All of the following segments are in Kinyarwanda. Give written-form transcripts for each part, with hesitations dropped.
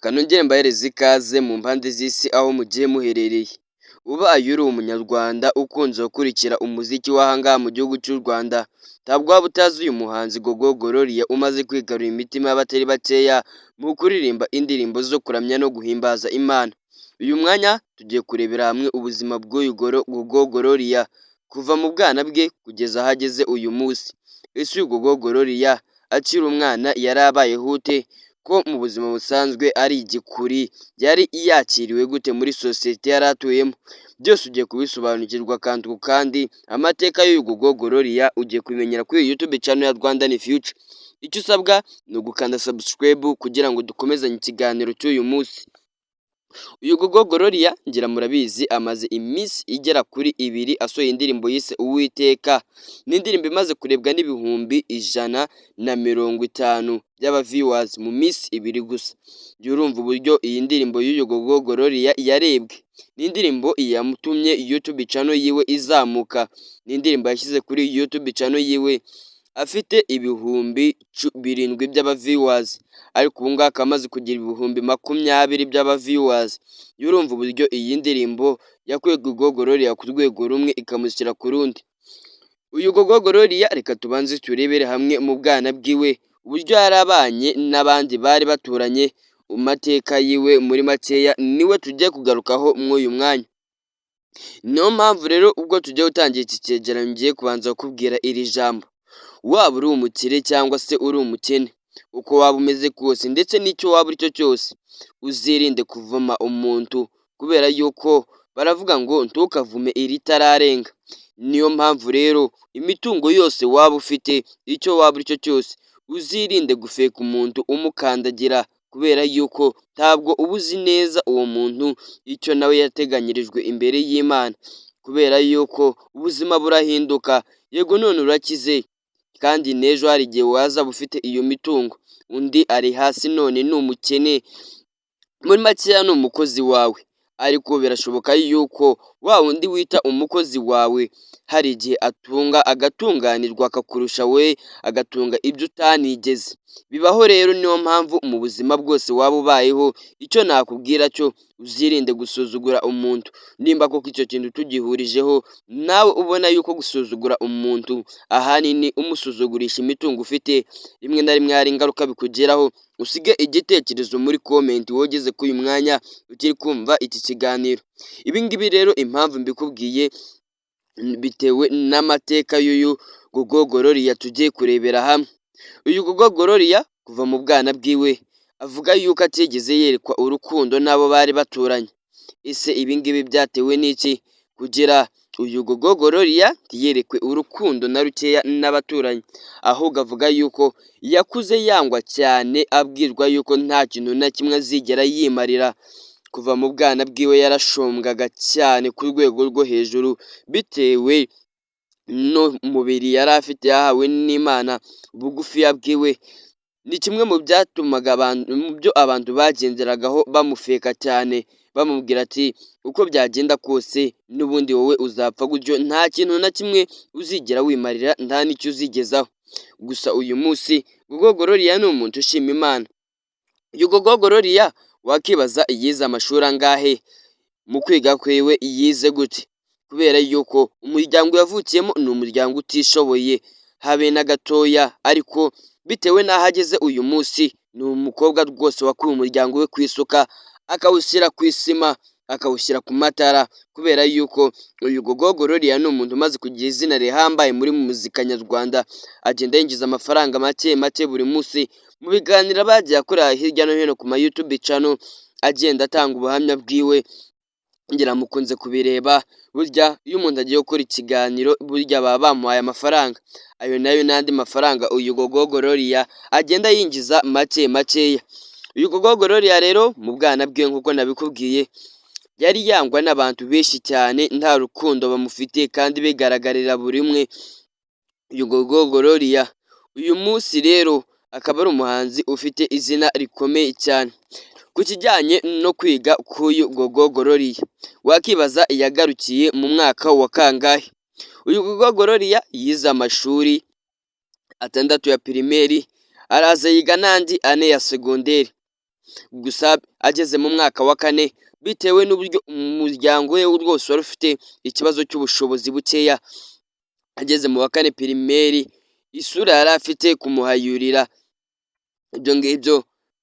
Kanongere mbahereze ikaze mu mpande z'isi aho mugiye muherereye. Ubaye uri umunyarwanda ukunze gukurikira umuziki w'aha ngaha mu gihugu cy'u Rwanda, ntabwo waba utazi uyu muhanzi Gogo Gloria umaze kwigarurira imitima y'abatari bakeya mu kuririmba indirimbo zo kuramya no guhimbaza Imana. Uyu mwanya tugiye kurebera hamwe ubuzima bw'uyu Gogo Gloria kuva mu bwana bwe kugeza aho ageze uyu munsi. Ese uyu Gogo Gloria akiri umwana yari abayeho ute? Ko mu buzima busanzwe ari igikuri, yari yakiriwe gute muri sosiyete yari atuyemo? Byose ugiye kubisobanukirwa kandi amateka y'uyu Gogo Gloria ugiye kubimenyera kuri iyi YouTube channel ya Rwandan Future. Icyo usabwa ni ugukanda subscribe kugira ngo dukomezanye ikiganiro cy'uyu munsi. Uyu Gogo Gloria ngira murabizi amaze iminsi igera kuri 2 asohoye indirimbo yise Uwiteka. Ni indirimbo imaze kurebwa n'ibihumbi 150 by'aba viewers mu minsi 2 gusa. Jya urumva uburyo iyi ndirimbo y'uyu Gogo Gloria yarebwe. Ni indirimbo yamutumye YouTube channel yiwe izamuka. Ni indirimbo yashyize kuri YouTube channel yiwe afite ibihumbi 7 by'aba viewers, ariko ubu ngubu akaba amaze kugira ibihumbi 20 by'aba viewers. Urumva uburyo iyi ndirimbo yakuye Gogo Gloria ku rwego rumwe ikamushyira ku rundi. Uyu Gogo Gloria reka tubanze turebere hamwe mu bwana bwiwe uburyo yarabanye n'abandi bari baturanye, mu mateka yiwe muri makeya niwe tugiye kugarukaho mw'uyu mwanya. Niyo mpamvu rero ubwo tugiye gutangira iki cyegeranyo ngiye kubanza kukubwira iri jambo: waba uri umukire cyangwa se uri umukene, uko waba umeze kose ndetse n'icyo waba uri cyo cyose, uzirinde kuvuma umuntu, kubera yuko baravuga ngo ntukavume iritararenga. Niyo mpamvu rero imitungo yose waba ufite, icyo waba uri cyo cyose, uzirinde gufeka umuntu umukandagira, kubera yuko ntabwo uba uzi neza uwo muntu icyo nawe yateganyirijwe imbere y'Imana, kubera yuko ubuzima burahinduka. Yego none urakize kandi n'ejo hari igihe wazaba ufite iyo mitungo, undi ari hasi none ni umukene, muri makeya ni umukozi wawe, ariko birashoboka yuko wa wundi wita umukozi wawe hari igihe agatunganirwa akakurusha we, agatunga ibyo utanigeze. Bibaho rero, niyo mpamvu mu buzima bwose waba ubayeho, icyo nakubwira cyo uzirinde gusuzugura umuntu. Nimba koko icyo kintu tugihurijeho, nawe ubona yuko gusuzugura umuntu ahanini umusuzugurisha imitungo ufite, rimwe na rimwe hari ingaruka bikugeraho, usige igitekerezo muri comment wogeze kuri uyu mwanya ukiri kumva iki kiganiro. Ibi ngibi rero impamvu mbikubwiye bitewe n'amateka y'uyu Gogo Gloria tugiye kurebera hamwe. Uyu Gogo Gloria kuva mu bwana bwiwe avuga yuko atigeze yerekwa urukundo n'abo bari baturanye. Ese ibi ngibi byatewe n'iki kugira uyu Gogo Gloria ntiyerekwe urukundo na rukeya n'abaturanyi? Ahubwo avuga yuko yakuze yangwa cyane, abwirwa yuko nta kintu na kimwe azigera yimarira. Kuva mu bwana bwiwe yarashombwaga cyane ku rwego rwo hejuru, bitewe n'umubiri yari afite yahawe n'Imana. Bugufiya bwiwe ni kimwe mu byatumaga abantu bagenderagaho bamufeka cyane, bamubwira ati uko byagenda kose n'ubundi wowe uzapfa gutyo, nta kintu na kimwe uzigera wimarira, nta n'icyo uzigezaho. Gusa uyu munsi Gogo Gloria ni umuntu ushima Imana. Uyu Gogo Gloria wakibaza yize amashuri angahe? Mu kwiga kwiwe yize gute? Kubera yuko umuryango yavukiyemo ni umuryango utishoboye habe na gatoya, ariko bitewe n'aho ageze uyu munsi, ni umukobwa rwose wakuye umuryango we ku isuka, akawushyira ku isima, akawushyira ku matara, kubera yuko uyu Gogo Gloria ni umuntu umaze kugira izina rihambaye muri muzika nyarwanda. Agenda yinjiza amafaranga make make buri munsi mu biganiro bagiye akorera hirya no hino ku ma YouTube channel, agenda atanga ubuhamya bwiwe. Ngira mukunze kubireba, burya iyo umuntu agiye gukora ikiganiro burya baba bamuhaye amafaranga, ayo nayo n'andi mafaranga uyu Gogo Gloria agenda yinjiza make makeya. Uyu Gogo Gloria rero mu bwana bwe nk'uko nabikubwiye, yari yangwa n'abantu benshi cyane, nta rukundo bamufitiye kandi bigaragarira buri umwe. Uyu Gogo Gloria uyu munsi rero akaba ari umuhanzi ufite izina rikomeye cyane. Ku kijyanye no kwiga k'uyu Gogo Gloria, wakibaza yagarukiye mu mwaka wa kangahe? Uyu Gogo Gloria yize amashuri 6 ya pirimeri, araza yiga n'andi 4 ya segonderi. gusa ageze mu mwaka wa kane bitewe n'uburyo umuryango we rwose wari ufite ikibazo cy'ubushobozi bukeya, ageze mu wa kane pirimeri isura yari afite kumuhayurira ibyo ngibyo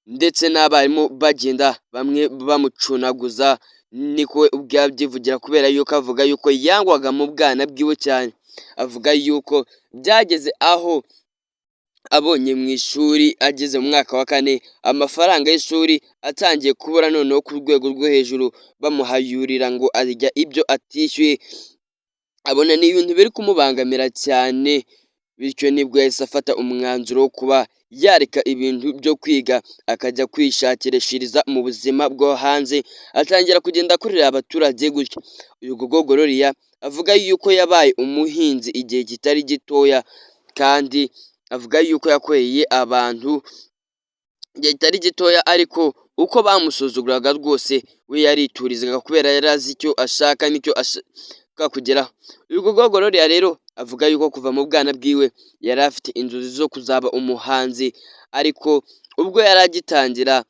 ndetse n'abarimu bagenda bamwe bamucunaguza, niko we ubwe abyivugira kubera yuko avuga yuko yangwaga mu bwana bwiwe cyane, avuga yuko byageze aho abonye mu ishuri ageze mu mwaka wa kane amafaranga y'ishuri atangiye kubura noneho ku rwego rwo hejuru, bamuhayurira ngo arya ibyo atishyuye, abona ni ibintu biri kumubangamira cyane, bityo nibwo yahise afata umwanzuro wo kuba yareka ibintu byo kwiga akajya kwishakirishiriza mu buzima bwo hanze, atangira kugenda akorera abaturage gutyo. Uyu Gogo Gloria avuga yuko yabaye umuhinzi igihe kitari gitoya kandi avuga yuko yakoreye abantu igihe kitari gitoya, ariko uko bamusuzuguraga rwose we yariturizaga kubera yari azi icyo ashaka n'icyo ashaka kugeraho. Uyu Gogo Gloria rero avuga yuko kuva mu bwana bwiwe yari afite inzozi zo kuzaba umuhanzi, ariko ubwo yari agitangira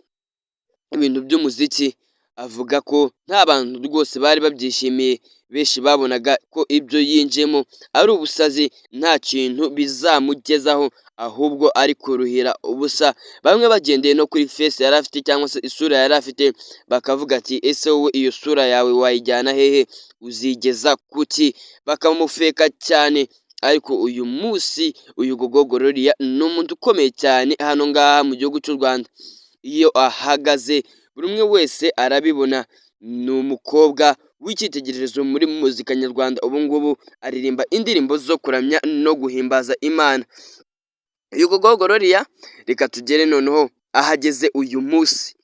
ibintu by'umuziki avuga ko nta bantu rwose bari babyishimiye, benshi babonaga ko ibyo yinjiyemo ari ubusazi nta kintu bizamugezaho ahubwo ari kuruhira ubusa, bamwe bagendeye no kuri face yari afite cyangwa se isura yari afite bakavuga ati ese wowe iyo sura yawe wayijyana hehe, uzigeza kuki, bakamufeka cyane. Ariko uyu munsi uyu Gogo Gloria ni umuntu ukomeye cyane hano ngaha mu gihugu cy'u Rwanda, iyo ahagaze buri umwe wese arabibona, ni umukobwa w'icyitegererezo muri muzika nyarwanda, ubu ngubu aririmba indirimbo zo kuramya no guhimbaza Imana. Uyu Gogo Gloria reka tugere noneho ahageze uyu munsi.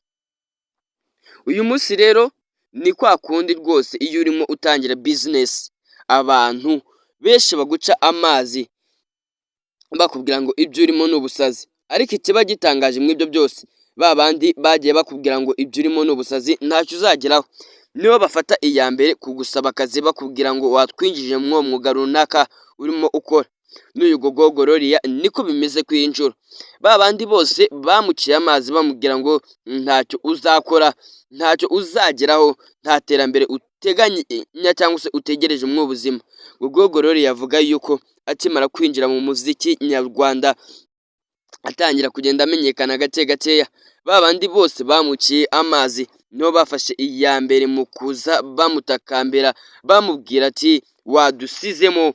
Uyu munsi rero ni kwa kundi rwose iyo urimo utangira bizinesi abantu benshi baguca amazi bakubwira ngo ibyo urimo ni ubusazi, ariko ikiba gitangaje muri ibyo byose ba bandi bagiye bakubwira ngo ibyo urimo ni ubusazi ntacyo uzageraho, nibo bafata iya mbere kugusaba akazi bakubwira ngo watwinjije muri uwo mwuga runaka urimo ukora. N'uyu Gogo Gloria niko bimeze ku iyi nshuro, ba bandi bose bamuciye amazi bamubwira ngo ntacyo uzakora, ntacyo uzageraho, nta terambere uteganya cyangwa se utegereje mu buzima. Gogo Gloria yavuga yuko akimara kwinjira mu muziki nyarwanda atangira kugenda amenyekana gake gakeya, ba bandi bose bamuciye amazi nibo bafashe iya mbere mu kuza bamutakambira bamubwira ati wadusizemo,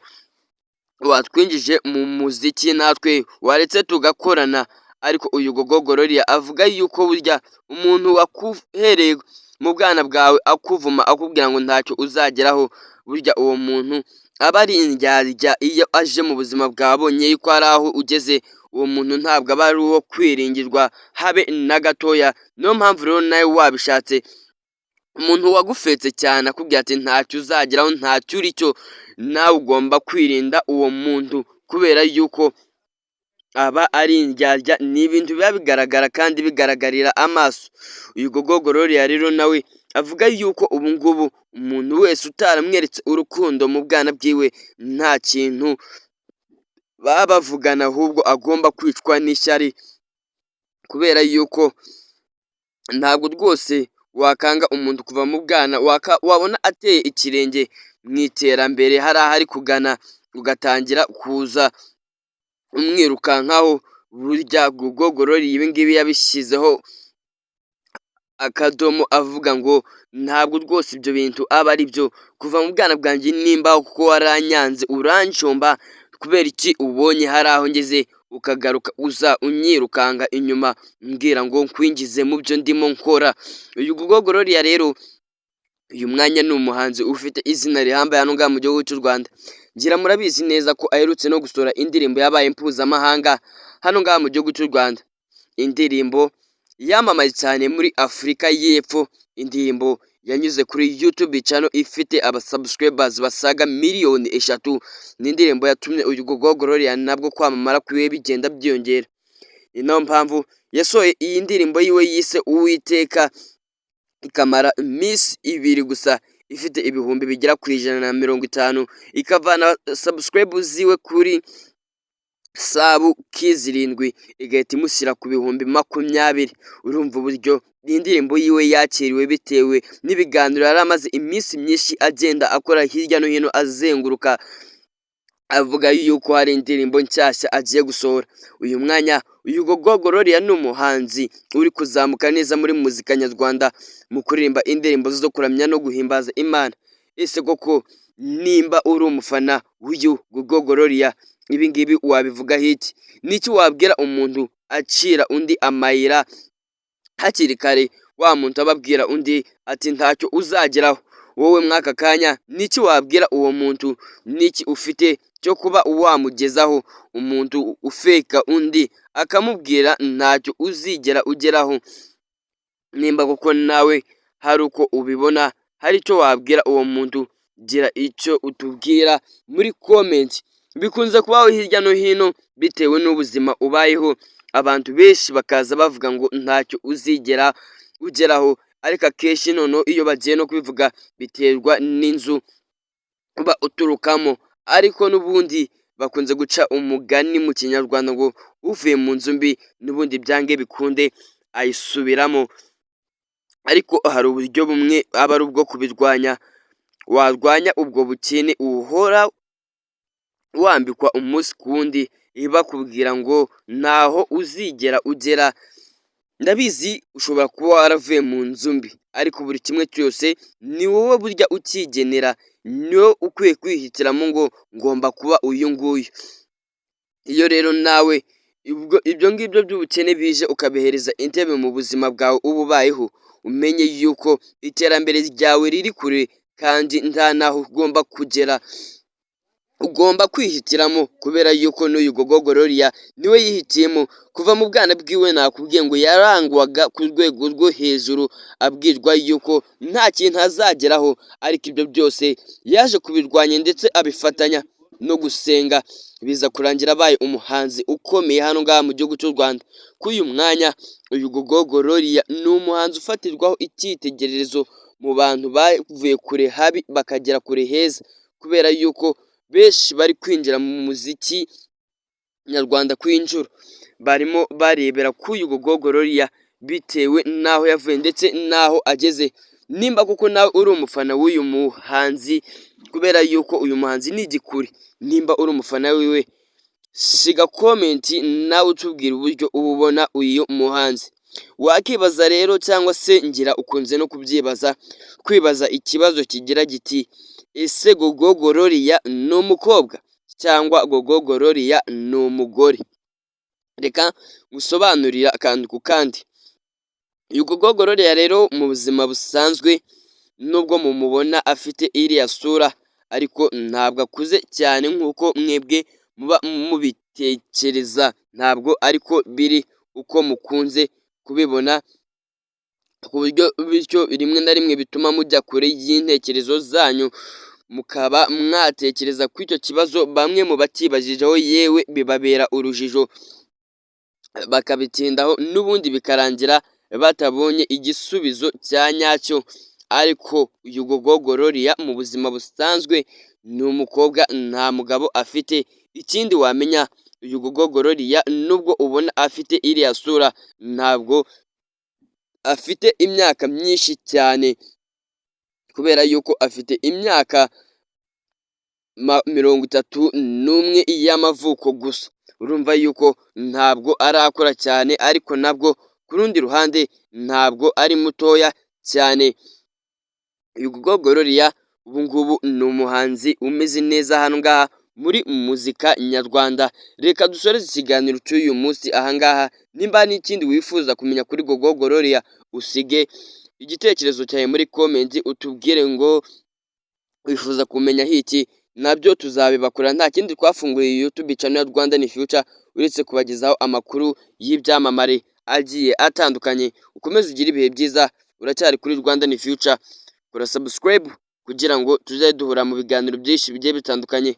watwinjije mu muziki natwe waretse tugakorana. Ariko uyu Gogo Gloria avuga yuko burya umuntu wakuhereye mu bwana bwawe akuvuma akubwira ngo ntacyo uzageraho, burya uwo muntu aba ari indyarya, iyo aje mu buzima bwawe abonye yuko hari aho ugeze, uwo muntu ntabwo aba ari uwo kwiringirwa habe na gatoya. Niyo mpamvu rero nawe wabishatse umuntu wagufetse cyane akubwira ati ntacyo uzageraho, ntacyo uri cyo, nawe ugomba kwirinda uwo muntu kubera yuko aba ari indyarya, ni ibintu biba bigaragara kandi bigaragarira amaso. Uyu Gogo Gloria rero nawe avuga yuko ubu ngubu umuntu wese utaramweretse urukundo mu bwana bwiwe nta kintu baba bavugana, ahubwo agomba kwicwa n'ishyari kubera yuko ntabwo rwose wakanga umuntu kuva mu bwana wabona ateye ikirenge mu iterambere hari aho ari kugana ugatangira kuza umwirukankaho. Burya Gogo Gloria ibi ngibi yabishyizeho akadomo avuga ngo ntabwo rwose ibyo bintu aba ari byo, kuva mu bwana bwanjye nimba kuko waranyanze uranshomba, kubera iki ubonye hari aho ngeze ukagaruka uza unyirukanga inyuma mbwira ngo nkwinjize mu byo ndimo nkora. Uyu Gogo Gloria rero uyu mwanya ni umuhanzi ufite izina rihambaye hano ngaha mu gihugu cy'u Rwanda, ngira murabizi neza ko aherutse no gusohora indirimbo yabaye mpuzamahanga hano ngaha mu gihugu cy'u Rwanda, indirimbo yamamaye cyane muri Afurika y'Epfo, indirimbo yanyuze kuri YouTube channel ifite abasubscribers basaga miliyoni 3. Ni indirimbo yatumye uyu Gogo Gloria nabwo kwamamara kwiwe bigenda byiyongera. Ni nayo mpamvu yasohoye iyi ndirimbo yiwe yise Uwiteka, ikamara iminsi 2 gusa ifite ibihumbi bigera ku 150, ikavana subscribers ziwe kuri sabu k'izirindwi igahita imushyira ku bihumbi 20. Urumva uburyo indirimbo yiwe yakiriwe bitewe n'ibiganiro yari amaze iminsi myinshi agenda akora hirya no hino azenguruka avuga yuko hari indirimbo nshyashya agiye gusohora. Uyu mwanya uyu Gogo Gloria ni umuhanzi uri kuzamuka neza muri muzika nyarwanda mu kuririmba indirimbo zo kuramya no guhimbaza Imana. Ese koko nimba uri umufana w'uyu Gogo Gloria ibi ngibi wabivugaho iki? Niki wabwira umuntu acira undi amayira hakiri kare, wa muntu ababwira undi ati ntacyo uzageraho? Wowe mwaka kanya niki wabwira uwo muntu? Niki ufite cyo kuba wamugezaho umuntu ufeka undi akamubwira ntacyo uzigera ugeraho? Nimba koko nawe hari uko ubibona, hari icyo wabwira uwo muntu, gira icyo utubwira muri comment. Bikunze kubaho hirya no hino bitewe n'ubuzima ubayeho, abantu benshi bakaza bavuga ngo ntacyo uzigera ugeraho, ariko akenshi noneho iyo bagiye no kubivuga biterwa n'inzu uba uturukamo. Ariko n'ubundi bakunze guca umugani mu kinyarwanda ngo uvuye mu nzu mbi n'ubundi byange bikunde ayisubiramo. Ariko hari uburyo bumwe aba ari ubwo kubirwanya, warwanya ubwo bukene uhora wambikwa umunsi ku wundi bakubwira ngo ntaho uzigera ugera. Ndabizi ushobora kuba waravuye mu nzu mbi, ariko buri kimwe cyose ni wowe burya ukigenera, niwo ukwiye kwihitiramo ngo ngomba kuba uyu nguyu. Iyo rero nawe ibyo ngibyo by'ubukene bije ukabihereza intebe mu buzima bwawe uba ubayeho, umenye yuko iterambere ryawe riri kure kandi nta naho ugomba kugera. Ugomba kwihitiramo kubera yuko n'uyu Gogo Gloria niwe yihitiyemo. Kuva mu bwana bwiwe nakubwiye ngo yarangwaga ku rwego rwo hejuru, abwirwa yuko nta kintu azageraho, ariko ibyo byose yaje kubirwanya ndetse abifatanya no gusenga, biza kurangira abaye umuhanzi ukomeye hano ngaha mu gihugu cy'u Rwanda. Kuri uyu mwanya uyu Gogo Gloria ni umuhanzi ufatirwaho icyitegererezo mu bantu bavuye kure habi bakagera kure heza, kubera yuko benshi bari kwinjira mu muziki nyarwanda kw'inshuro barimo barebera ku uyu Gogo Gloria bitewe n'aho yavuye ndetse n'aho ageze. Nimba kuko nawe uri umufana w'uyu muhanzi, kubera yuko uyu muhanzi ni igikuri, nimba uri umufana wiwe siga comment nawe utubwira uburyo uba ubona uyu muhanzi. Wakibaza rero cyangwa se ngira ukunze no kubyibaza, kwibaza ikibazo kigira giti ese Gogo Gloria ni umukobwa cyangwa Gogo Gloria ni umugore? Reka ngusobanurira akantu ku kandi. Uyu Gogo Gloria rero mu buzima busanzwe nubwo mumubona afite iriya sura, ariko ntabwo akuze cyane nk'uko mwebwe muba mubitekereza, ntabwo ariko biri uko mukunze kubibona, ku buryo bityo rimwe na rimwe bituma mujya kure y'intekerezo zanyu, mukaba mwatekereza ku icyo kibazo bamwe mu bakibajijeho, yewe bibabera urujijo bakabitindaho n'ubundi bikarangira batabonye igisubizo cya nyacyo. Ariko uyu Gogo Gloria mu buzima busanzwe ni umukobwa, nta mugabo afite. Ikindi wamenya, uyu Gogo Gloria nubwo ubona afite iriya sura, ntabwo afite imyaka myinshi cyane, kubera yuko afite imyaka 31 y'amavuko gusa. Urumva yuko ntabwo arakora cyane, ariko nabwo ku rundi ruhande ntabwo ari mutoya cyane. Uyu Gogo Gloria ubu ngubu ni umuhanzi umeze neza hano ngaha muri muzika nyarwanda. Reka dusoreze ikiganiro cy'uyu munsi aha ngaha. Nimba n'ikindi wifuza kumenya kuri Gogo Gloria, usige igitekerezo cyawe muri comment, utubwire ngo wifuza kumenya hiki, nabyo tuzabibakora. Nta kindi twafunguye YouTube channel ya Rwanda ni Future uretse kubagezaho amakuru y'ibyamamare agiye atandukanye. Ukomeze ugire ibihe byiza, uracyari kuri Rwanda ni Future. Kora subscribe kugira ngo tuzajye duhura mu biganiro byinshi bigiye bitandukanye.